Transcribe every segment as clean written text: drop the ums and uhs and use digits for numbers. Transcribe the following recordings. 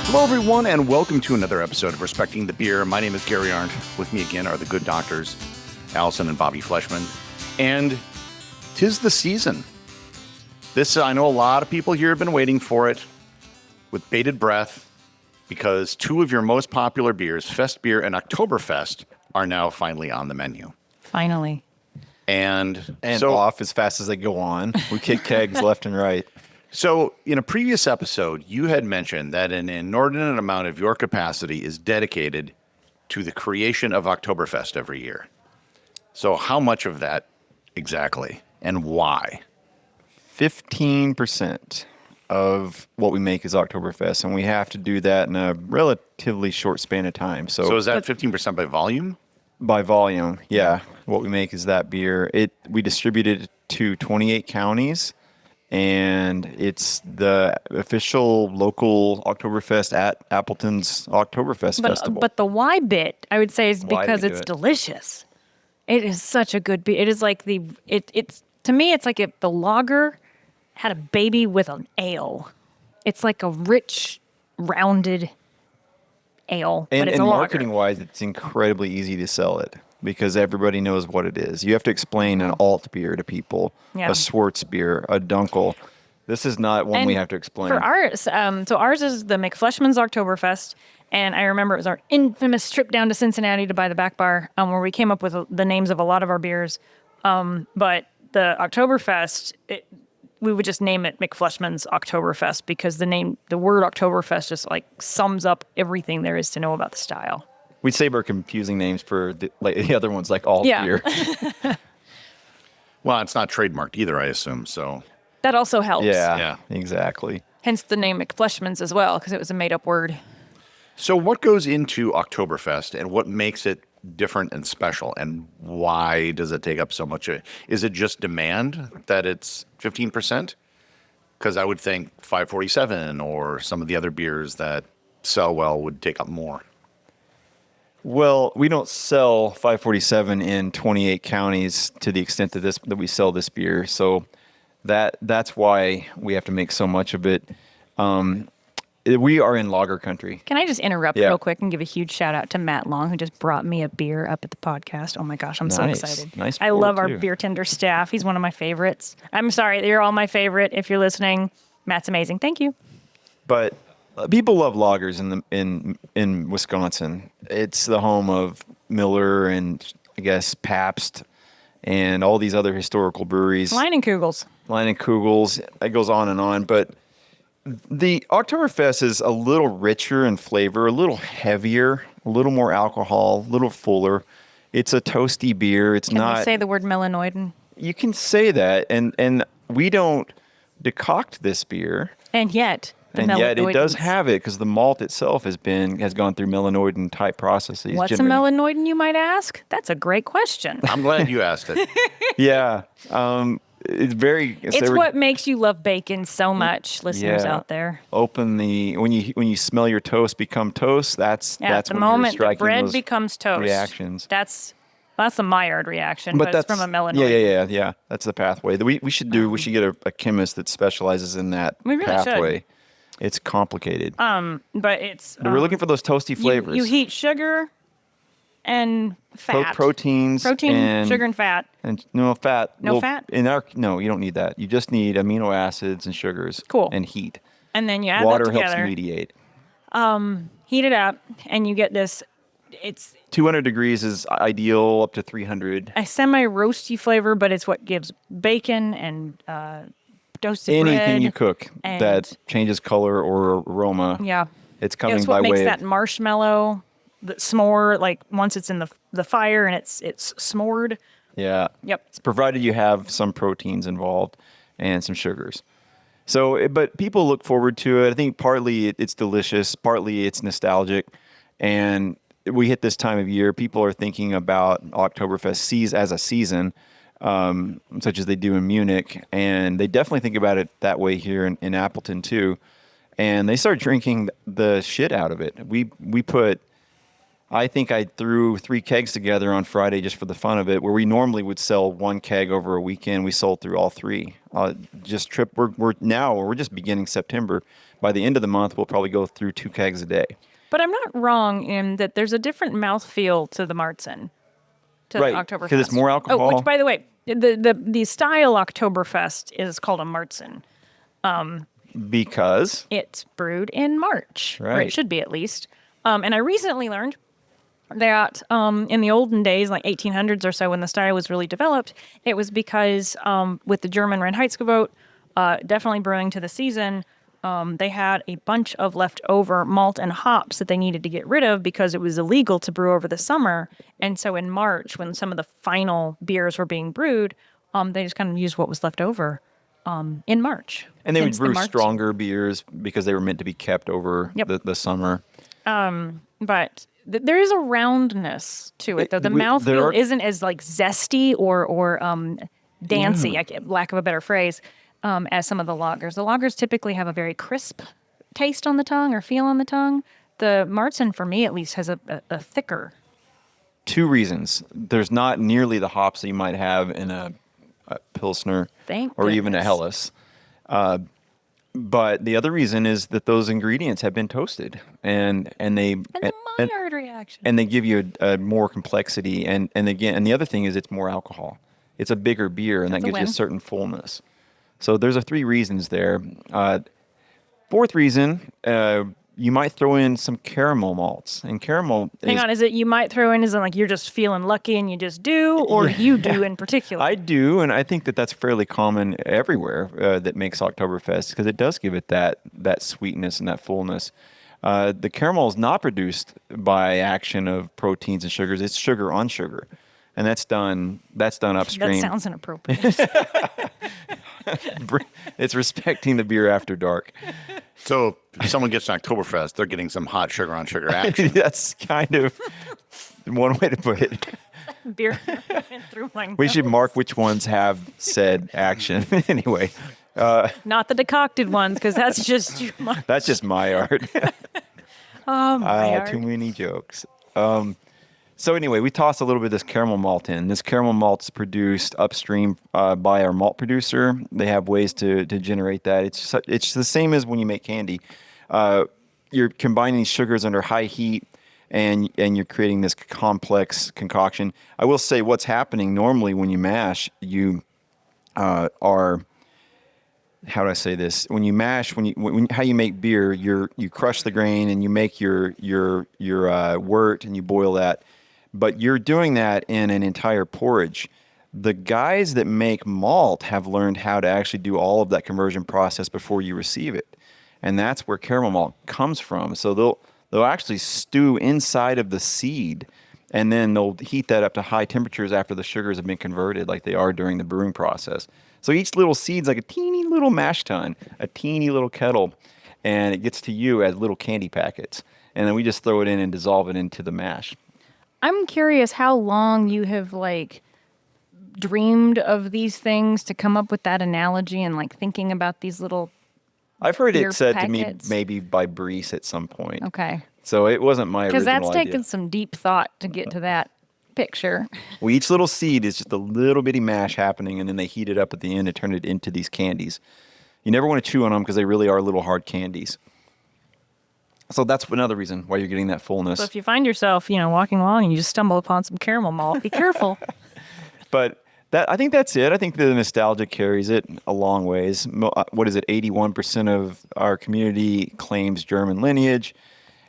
Hello, everyone, and welcome to another episode of Respecting the Beer. My name is Gary Arndt. With me again are the good doctors, Allison and Bobby Fleshman. And 'tis the season. I know a lot of people here have been waiting for it with bated breath because two of your most popular beers, Fest Beer and Oktoberfest, are now finally on the menu. Finally. And so, off as fast as they go on. We kick kegs left and right. So in a previous episode, you had mentioned that an inordinate amount of your capacity is dedicated to the creation of Oktoberfest every year. So how much of that exactly and why? 15% of what we make is Oktoberfest, and we have to do that in a relatively short span of time. So is that 15% by volume? By volume, yeah. What we make is that beer. We distribute it to 28 counties. And it's the official local Oktoberfest at Appleton's Oktoberfest Festival. But the why bit, I would say, is because it's delicious. It is such a good beer. It is like it's to me, it's like if the lager had a baby with an ale. It's like a rich, rounded ale, but it's a lager. And marketing-wise, it's incredibly easy to sell it. Because everybody knows what it is. You have to explain an alt beer to people, a Schwartz beer, a Dunkel. This is not one we have to explain. For ours, so ours is the McFleshman's Oktoberfest, and I remember it was our infamous trip down to Cincinnati to buy the back bar, where we came up with the names of a lot of our beers. But the Oktoberfest, we would just name it McFleshman's Oktoberfest because the word Oktoberfest just like sums up everything there is to know about the style. We save our confusing names for the other ones, like alt beer. Well, it's not trademarked either, I assume. So that also helps. Yeah, exactly. Hence the name McFleshman's as well, because it was a made-up word. So what goes into Oktoberfest, and what makes it different and special, and why does it take up so much? Is it just demand that it's 15%? Because I would think 547 or some of the other beers that sell well would take up more. Well, we don't sell 547 in 28 counties to the extent that we sell this beer. So that's why we have to make so much of it. We are in lager country. Can I just interrupt real quick and give a huge shout out to Matt Long, who just brought me a beer up at the podcast. Oh my gosh, I'm so excited. Nice. I love our beer tender staff. He's one of my favorites. I'm sorry, you're all my favorite. If you're listening, Matt's amazing. Thank you. But people love lagers in Wisconsin. It's the home of Miller and I guess Pabst and all these other historical breweries. Leinenkugels. It goes on and on. But the Oktoberfest is a little richer in flavor, a little heavier, a little more alcohol, a little fuller. It's a toasty beer. Can we say the word melanoidin? You can say that, and we don't decoct this beer. And yet it does have it because the malt itself has gone through melanoidin type processes. What's a melanoidin, you might ask? That's a great question. I'm glad you asked it. Yeah. It's what makes you love bacon so much, listeners out there. When you smell your toast become toast, that's the when moment you're striking the bread those becomes toast. Reactions. That's a Maillard reaction, but it's from a melanoidin. Yeah. That's the pathway. We should get a chemist that specializes in that pathway. Should. It's complicated. But we're looking for those toasty flavors. You heat sugar and fat. Protein, sugar, and fat. And no fat. Fat? You don't need that. You just need amino acids and sugars. Cool. And heat. And then you add water that together. Helps mediate. Heat it up, and you get this. It's 200 degrees is ideal, up to 300. A semi-roasty flavor, but it's what gives bacon and toasted anything bread you cook that changes color or aroma. Yeah, it's coming by way. It's what makes of that marshmallow, the s'more. Like once it's in the fire and it's s'mored. Yeah. Yep. It's provided you have some proteins involved and some sugars. So, but people look forward to it. I think partly it's delicious, partly it's nostalgic, and we hit this time of year. People are thinking about Oktoberfest as a season. Such as they do in Munich, and they definitely think about it that way here in Appleton too. And they start drinking the shit out of it. We put I think I threw 3 kegs together on Friday just for the fun of it, where we normally would sell 1 keg over a weekend. We sold through all 3. We're just beginning September. By the end of the month, we'll probably go through 2 kegs a day. But I'm not wrong in that there's a different mouthfeel to the Marzen, to Right, the Oktoberfest. because it's more alcohol. Oh, which, by the way, the style Oktoberfest is called a Marzen. Because It's brewed in March, or Right. it should be at least. And I recently learned that in the olden days, like 1800s or so, when the style was really developed, it was because with the German Reinheitsgebot definitely brewing to the season, they had a bunch of leftover malt and hops that they needed to get rid of because it was illegal to brew over the summer. And so in March, when some of the final beers were being brewed, they just kind of used what was left over in March. And they would Hence the brew Marzen. stronger beers because they were meant to be kept over Yep. the summer. But there is a roundness to it, though. The There mouthfeel are- isn't as like zesty or dancey, lack of a better phrase, as some of the lagers. The lagers typically have a very crisp taste on the tongue or feel on the tongue. The Marzen, for me at least, has a thicker. 2 reasons. There's not nearly the hops that you might have in a Pilsner Thank or even a goodness. Helles. But the other reason is that those ingredients have been toasted and they And the Maillard reaction. and they give you a more complexity and the other thing is it's more alcohol. It's a bigger beer and That's that a gives you a win. certain fullness. So there's 3 reasons there. 4th reason, you might throw in some caramel malts. And caramel Hang is on, is it you might throw in, is it like you're just feeling lucky and you just do, or you do in particular? I do, and I think that that's fairly common everywhere that makes Oktoberfest because it does give it that sweetness and that fullness. The caramel is not produced by action of proteins and sugars; it's sugar on sugar, and that's done upstream. That sounds inappropriate. It's respecting the beer after dark. So if someone gets an Oktoberfest, they're getting some hot sugar on sugar action. That's kind of one way to put it. Beer went through my We should nose. mark which ones have said action. Anyway, Not the decocted ones, because that's just too much. that's just my art. My Too art. many jokes. So anyway, we toss a little bit of this caramel malt in. This caramel malt's produced upstream by our malt producer. They have ways to generate that. It's the same as when you make candy. You're combining these sugars under high heat, and you're creating this complex concoction. I will say what's happening normally when you mash, you are. How do I say this? When you mash, how you make beer, you crush the grain and you make your wort and you boil that, but you're doing that in an entire porridge. The guys that make malt have learned how to actually do all of that conversion process before you receive it, and that's where caramel malt comes from. So they'll actually stew inside of the seed, and then they'll heat that up to high temperatures after the sugars have been converted, like they are during the brewing process. So each little seed's like a teeny little mash tun, a teeny little kettle, and it gets to you as little candy packets. And then we just throw it in and dissolve it into the mash. I'm curious how long you have dreamed of these things to come up with that analogy and thinking about these little. I've heard Beer it said packets. to me maybe by Brees at some point. Okay. So it wasn't my Because original that's idea. taken some deep thought to get to that picture. Well, each little seed is just a little bitty mash happening, and then they heat it up at the end and turn it into these candies. You never want to chew on them because they really are little hard candies. So that's another reason why you're getting that fullness. So if you find yourself, walking along and you just stumble upon some caramel malt, be careful. But I think that's it. I think the nostalgia carries it a long ways. What is it? 81% of our community claims German lineage,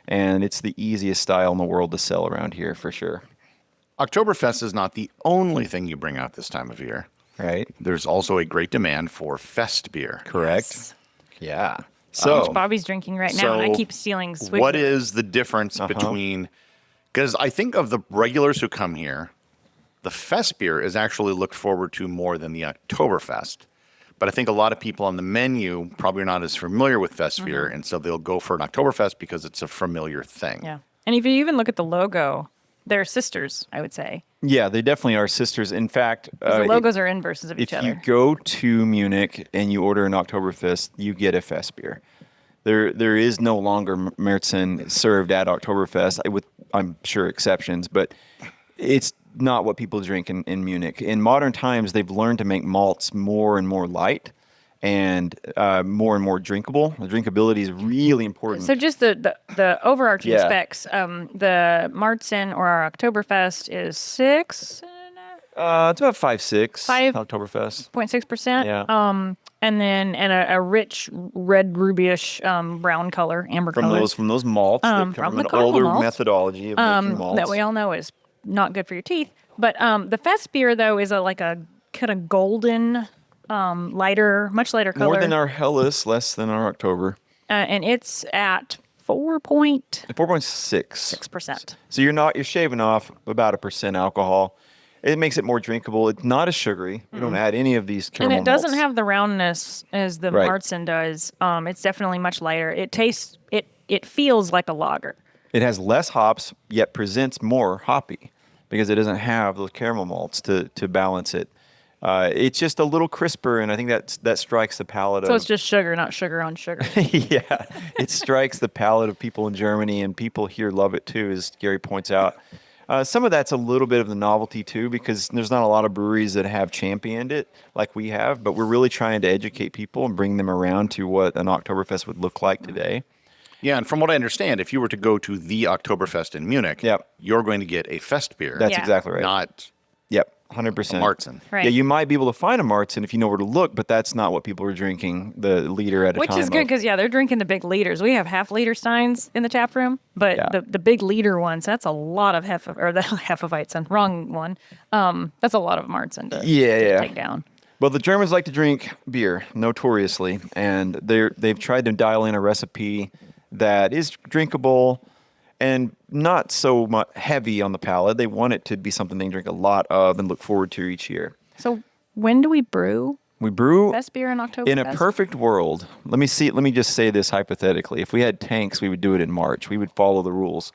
and it's the easiest style in the world to sell around here for sure. Oktoberfest is not the only thing you bring out this time of year. Right? There's also a great demand for fest beer. Correct. Yes. Yeah. Which So Bobby's drinking right now, and I So keep stealing Swig. What is the difference between? Because I think of the regulars who come here, the fest beer is actually looked forward to more than the Oktoberfest. But I think a lot of people on the menu probably are not as familiar with fest beer, and so they'll go for an Oktoberfest because it's a familiar thing. Yeah. And if you even look at the logo, they're sisters, I would say. yeah, they definitely are sisters. In fact, 'Cause the logos are inverses of each if other. you go to Munich and you order an Oktoberfest, you get a fest beer. There is no longer Märzen served at Oktoberfest, with I'm sure exceptions, but it's not what people drink in Munich. In modern times, they've learned to make malts more and more light and more drinkable. The drinkability is really important. So just the overarching Yeah. specs, the Märzen or our Oktoberfest is 6.6%. It's about 5.6 Oktoberfest. Yeah. And then a rich red rubyish brown color, amber color. From those malts that come from from the an caramel older malts, methodology of making malts. that we all know is not good for your teeth. But the Fest beer though is like a kind of golden, much lighter color. More than our Helles, less than our October. And it's at 4.6%. 4.6%. So you're shaving off about 1% alcohol. It makes it more drinkable. It's not as sugary. We don't add any of these caramel And it doesn't malts. have the roundness as the Right. Märzen does. It's definitely much lighter. It tastes, it feels like a lager. It has less hops, yet presents more hoppy because it doesn't have those caramel malts to balance it. It's just a little crisper, and I think that strikes the palate So of... it's just sugar, not sugar on sugar. Yeah, it strikes the palate of people in Germany, and people here love it too, as Gary points out. Some of that's a little bit of the novelty too, because there's not a lot of breweries that have championed it like we have, but we're really trying to educate people and bring them around to what an Oktoberfest would look like today. Yeah, and from what I understand, if you were to go to the Oktoberfest in Munich, Yep. you're going to get a Fest beer. That's Yeah. exactly right. Not 100%. a Märzen. Right. Yeah, you might be able to find a Märzen if you know where to look, but that's not what people are drinking the liter at a Which time. is good of. because, they're drinking the big liters. We have half-liter steins in the tap room, but Yeah. the big liter ones, that's a lot of the Hefeweizen, wrong one. That's a lot of Märzen to take down. Well, the Germans like to drink beer, notoriously, and they've tried to dial in a recipe that is drinkable and not so much heavy on the palate. They want it to be something they can drink a lot of and look forward to each year. So when do we brew We brew Fest beer in October? in a perfect world. Let me just say this hypothetically. If we had tanks, we would do it in March. We would follow the rules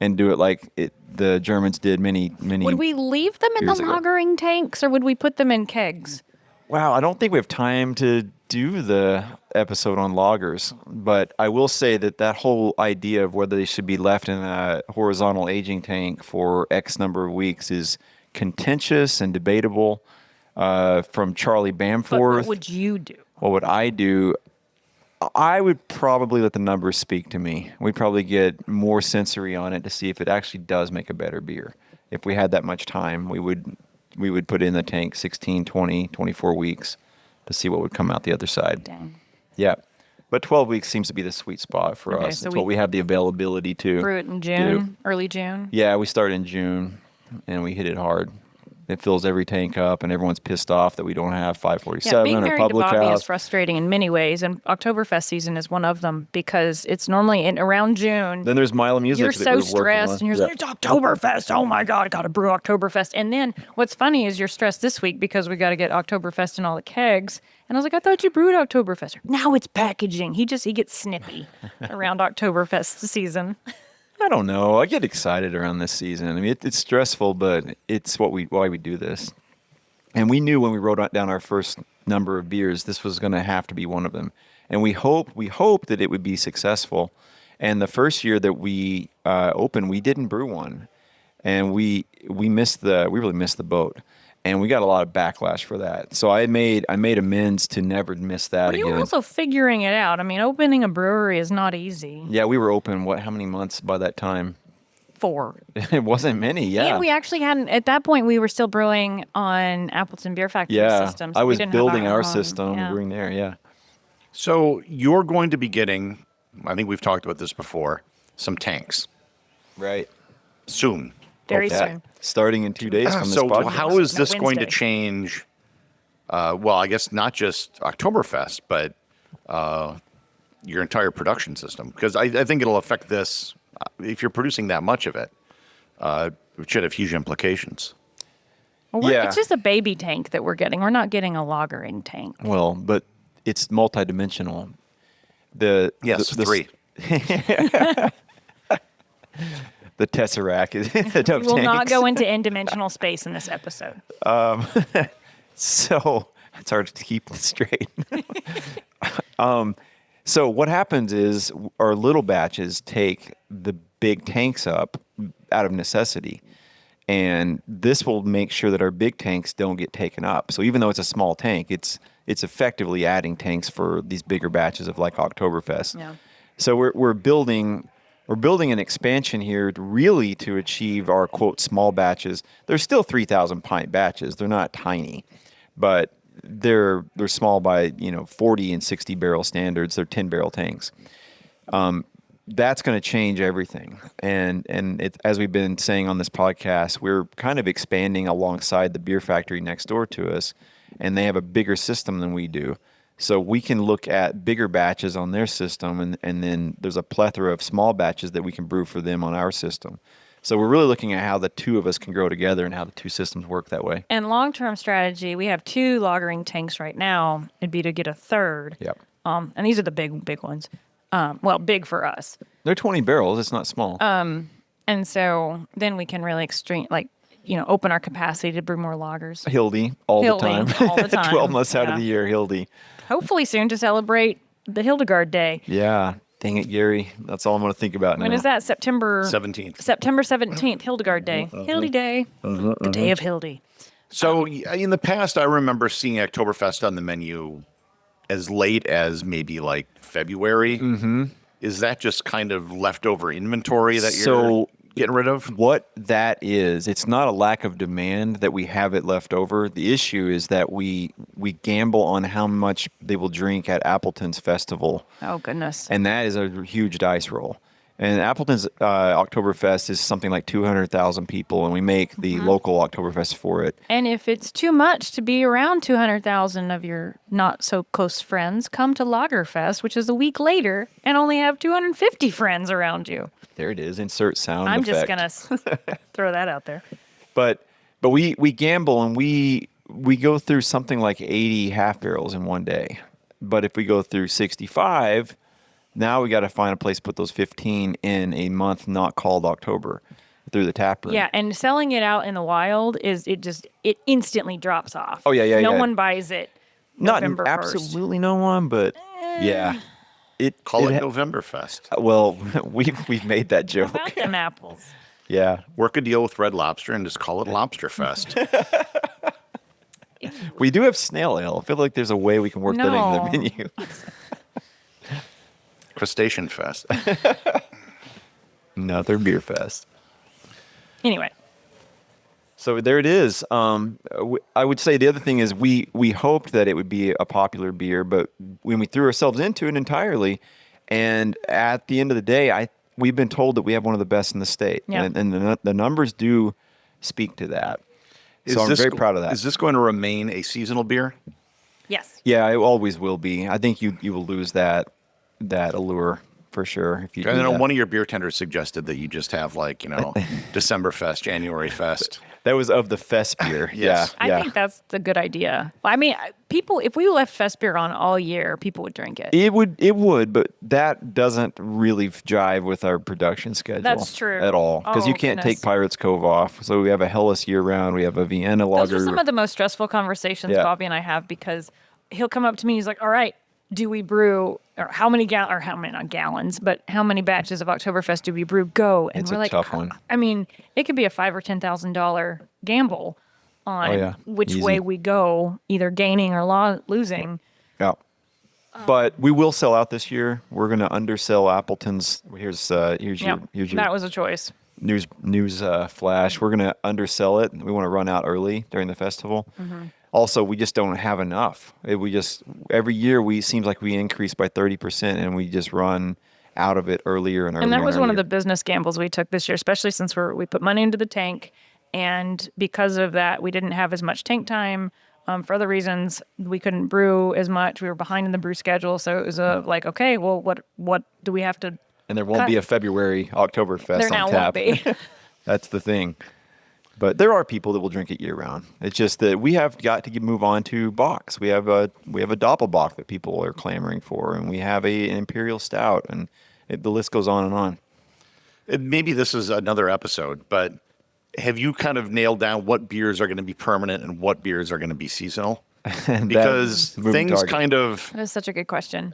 and do it like the Germans did many. Would we leave them in the years ago. lagering tanks, or would we put them in kegs? Wow, I don't think we have time to do the episode on lagers, but I will say that whole idea of whether they should be left in a horizontal aging tank for X number of weeks is contentious and debatable. From Charlie But Bamforth, what would you do? what would I do? I would probably let the numbers speak to me. We'd probably get more sensory on it to see if it actually does make a better beer. If we had that much time, we would put it in the tank 16, 20, 24 weeks to see what would come out the other side. Dang. Yeah. But 12 weeks seems to be the sweet spot for Okay, us. so It's what we have the availability to Brew it in do. June, early June. Yeah, we start in June, and we hit it hard. It fills every tank up, and everyone's pissed off that we don't have 547 Being or married to Public Bobby House. is frustrating in many ways, and Oktoberfest season is one of them because it's normally in around June. Then there's Mile of Music. You're that so we're working stressed, on. and you're like, it's Oktoberfest. Oh my God, I got to brew Oktoberfest. And then what's funny is you're stressed this week because we got to get Oktoberfest in all the kegs. And I was like, I thought you brewed Oktoberfest. Now it's packaging. He gets snippy around Oktoberfest season. I don't know. I get excited around this season. I mean, it's stressful, but it's why we do this. And we knew when we wrote down our first number of beers, this was going to have to be one of them. And we hoped that it would be successful. And the first year that we opened, we didn't brew one, and we really missed the boat. And we got a lot of backlash for that. So I made amends to never miss that But again. you were also figuring it out. I mean, opening a brewery is not easy. Yeah, we were open, how many months by that time? 4. It wasn't many, yeah. And we actually hadn't, at that point, we were still brewing on Appleton Beer Factory systems. I We was didn't have building our own, system, yeah. brewing there, yeah. So you're going to be getting, I think we've talked about this before, some tanks Right. soon. Very Yeah. soon. Starting in 2 days from this So podcast. how is No, this going to Wednesday. change, well, I guess not just Oktoberfest, but your entire production system? Because I think it'll affect this, if you're producing that much of it, it should have huge implications. Well, Yeah. It's just a baby tank that we're getting. We're not getting a lagering tank. Well, but it's multidimensional. Yes, the 3. The Tesseract is We will not go into n-dimensional space in this episode. So it's hard to keep it straight. So what happens is our little batches take the big tanks up out of necessity. And this will make sure that our big tanks don't get taken up. So even though it's a small tank, it's effectively adding tanks for these bigger batches of like Oktoberfest. Yeah. So we're building an expansion here really to achieve our quote small batches. They're still 3,000 pint batches. They're not tiny, but they're small by 40 and 60 barrel standards. They're 10 barrel tanks. That's going to change everything. And as we've been saying on this podcast, we're kind of expanding alongside the beer factory next door to us, and they have a bigger system than we do. So we can look at bigger batches on their system, and then there's a plethora of small batches that we can brew for them on our system. So we're really looking at how the two of us can grow together and how the two systems work that way. And long-term strategy, we have 2 lagering tanks right now. It'd be to get a third. Yep. And these are the big ones. Well, big for us. They're 20 barrels. It's not small. And so then we can really open our capacity to brew more lagers. Hildy all the time. 12 months out of the year, Hildy. Hopefully soon to celebrate the Hildegard Day. Yeah. Dang it, Gary. That's all I'm going to think about now. When is that? September 17th. September 17th, Hildegard Day. Hildy Day. The day of Hildy. So in the past, I remember seeing Oktoberfest on the menu as late as maybe like February. Mm-hmm. Is that just kind of leftover inventory that you're getting rid of? What that is, it's not a lack of demand that we have it left over. The issue is that we gamble on how much they will drink at Appleton's festival. Oh, goodness. And that is a huge dice roll. And Appleton's Oktoberfest is something like 200,000 people, and we make the local Oktoberfest for it. And if it's too much to be around 200,000 of your not-so-close friends, come to Lagerfest, which is a week later, and only have 250 friends around you. There it is. Insert sound I'm effect. just going to throw that out there. But we gamble, and we go through something like 80 half barrels in one day. But if we go through 65... now we got to find a place to put those 15 in a month not called October through the tap room. Yeah, and selling it out in the wild it instantly drops off. Oh, yeah. No one buys it November 1st. Absolutely no one, but yeah. Call it Novemberfest. Well, we've made that joke. About them apples. Yeah. Work a deal with Red Lobster and just call it Lobsterfest. We do have snail ale. I feel like there's a way we can work that into the menu. Crustacean Fest. Another beer fest. Anyway. So there it is. I would say the other thing is we hoped that it would be a popular beer, but when we threw ourselves into it entirely, and at the end of the day, we've been told that we have one of the best in the state. Yeah. And the numbers do speak to that. So I'm very proud of that. Is this going to remain a seasonal beer? Yes. Yeah, it always will be. I think you will lose that allure for sure. If you I know one of your beer tenders suggested that you just have December Fest, January Fest. That was of the fest beer. Yes. I think that's a good idea. I mean, people, if we left fest beer on all year, people would drink it. It would, but that doesn't really jive with our production schedule. That's true. At all. Because you can't take Pirates Cove off. So we have a Helles year round. We have a Vienna lager. Those are some of the most stressful conversations Bobby and I have, because he'll come up to me, he's like, all right, do we brew, or how many not gallons, but how many batches of Oktoberfest do we brew? Go. And it's we're a like, tough one. I mean, it could be a $5,000 or $10,000 gamble on which way we go, either gaining or losing. Yeah. But we will sell out this year. We're going to undersell Appleton's. Here's your that was a choice. News flash. We're going to undersell it. We want to run out early during the festival. Mm-hmm. Also, we just don't have enough. Every year seems like we increase by 30%, and we just run out of it earlier and earlier. And that was one of the business gambles we took this year, especially since we put money into the tank, and because of that, we didn't have as much tank time. For other reasons, we couldn't brew as much. We were behind in the brew schedule, so it was okay, well, what do we have to? And there won't be a February Oktoberfest there now on tap. Won't be. That's the thing. But there are people that will drink it year round. It's just that we have got to move on to Bocks. We have a Doppelbock that people are clamoring for, and we have an Imperial Stout, and the list goes on and on. Maybe this is another episode, but have you kind of nailed down what beers are going to be permanent and what beers are going to be seasonal? Because things kind of... That is such a good question.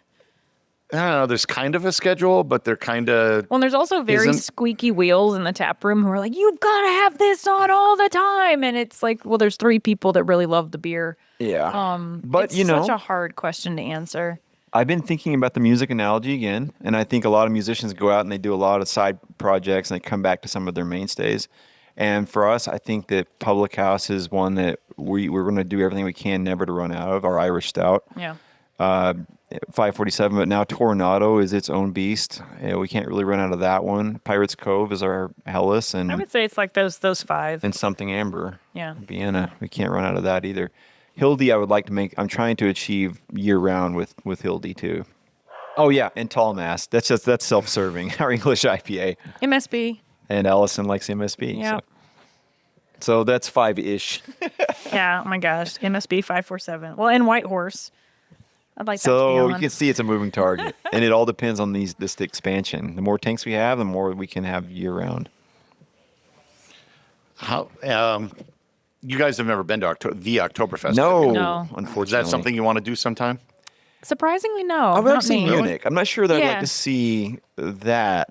I don't know, there's kind of a schedule, but they're kind of... Well, there's also very squeaky wheels in the tap room who are like, you've got to have this on all the time. And it's like, well, there's 3 people that really love the beer. Yeah. But, it's such a hard question to answer. I've been thinking about the music analogy again, and I think a lot of musicians go out and they do a lot of side projects and they come back to some of their mainstays. And for us, I think that Public House is one that we're going to do everything we can never to run out of, our Irish Stout. Yeah. 547, but now Tornado is its own beast. We can't really run out of that one. Pirates Cove is our Hellas, and I would say it's like those 5. and Something Amber. Yeah. Vienna. We can't run out of that either. Hildy, I would like to make. I'm trying to achieve year round with Hildy too. Oh yeah, and Tall Mast. That's self-serving. Our English IPA. MSB. And Allison likes MSB. Yeah. So that's 5-ish. Yeah. Oh my gosh. MSB 547. Well, and White Horse. I'd like that to be So on. you can see it's a moving target, and it all depends on this expansion. The more tanks we have, the more we can have year round. How? You guys have never been to the Oktoberfest? No. Unfortunately. Is that something you want to do sometime? Surprisingly, no. I've not never seen me. Munich. I'm not sure that I'd Yeah. like to see that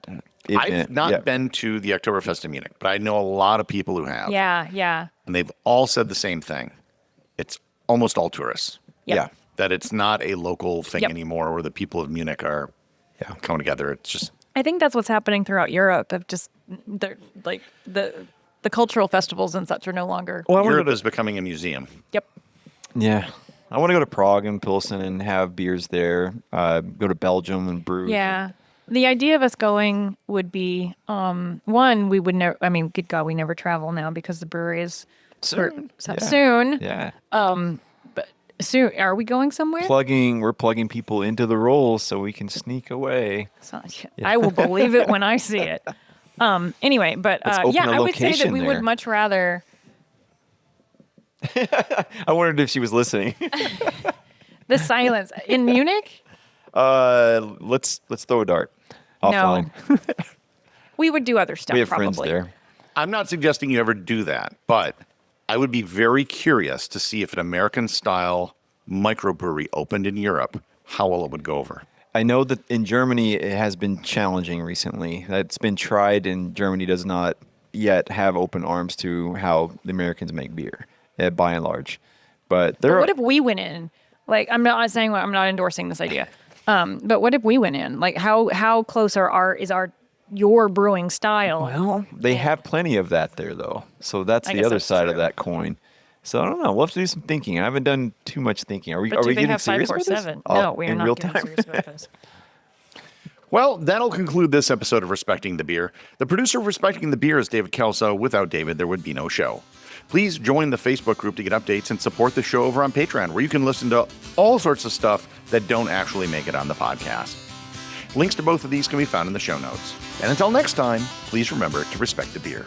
event. I've not been to the Oktoberfest in Munich, but I know a lot of people who have. Yeah. Yeah. And they've all said the same thing. It's almost all tourists. Yep. Yeah. That it's not a local thing Yep. anymore where the people of Munich are coming together. It's just... I think that's what's happening throughout Europe. Of just they're like the cultural festivals and such are no longer. Well, I want to Europe go to, is becoming a museum. Yep. yeah. I want to go to Prague and Pilsen and have beers there. Go to Belgium and brew. Yeah. The idea of us going would be one, we would never. I mean, good God, we never travel now because the brewery is Soon. soon. Yeah. But soon, are we going somewhere? We're plugging people into the roles so we can sneak away. So, I will believe it when I see it. Anyway, but Let's open a I would say that location we there. would much rather. I wondered if she was listening. The silence in Munich. Let's throw a dart. Offline. No. We would do other stuff. We have probably. friends there. I'm not suggesting you ever do that, but I would be very curious to see if an American-style microbrewery opened in Europe, how well it would go over. I know that in Germany it has been challenging recently. It's been tried, and Germany does not yet have open arms to how the Americans make beer, by and large. But What if we went in? Like, I'm not saying I'm not endorsing this idea, but what if we went in? Like, how close is your brewing style? Well, they have plenty of that there, though. So that's I the guess other that's side of true. that coin. So I don't know. We'll have to do some thinking. I haven't done too much thinking. Are we But do they getting have serious with this? 547? No, we are in not real getting time. serious about this. Well, that'll conclude this episode of Respecting the Beer. The producer of Respecting the Beer is David Kelso. Without David, there would be no show. Please join the Facebook group to get updates and support the show over on Patreon, where you can listen to all sorts of stuff that don't actually make it on the podcast. Links to both of these can be found in the show notes. And until next time, please remember to respect the beer.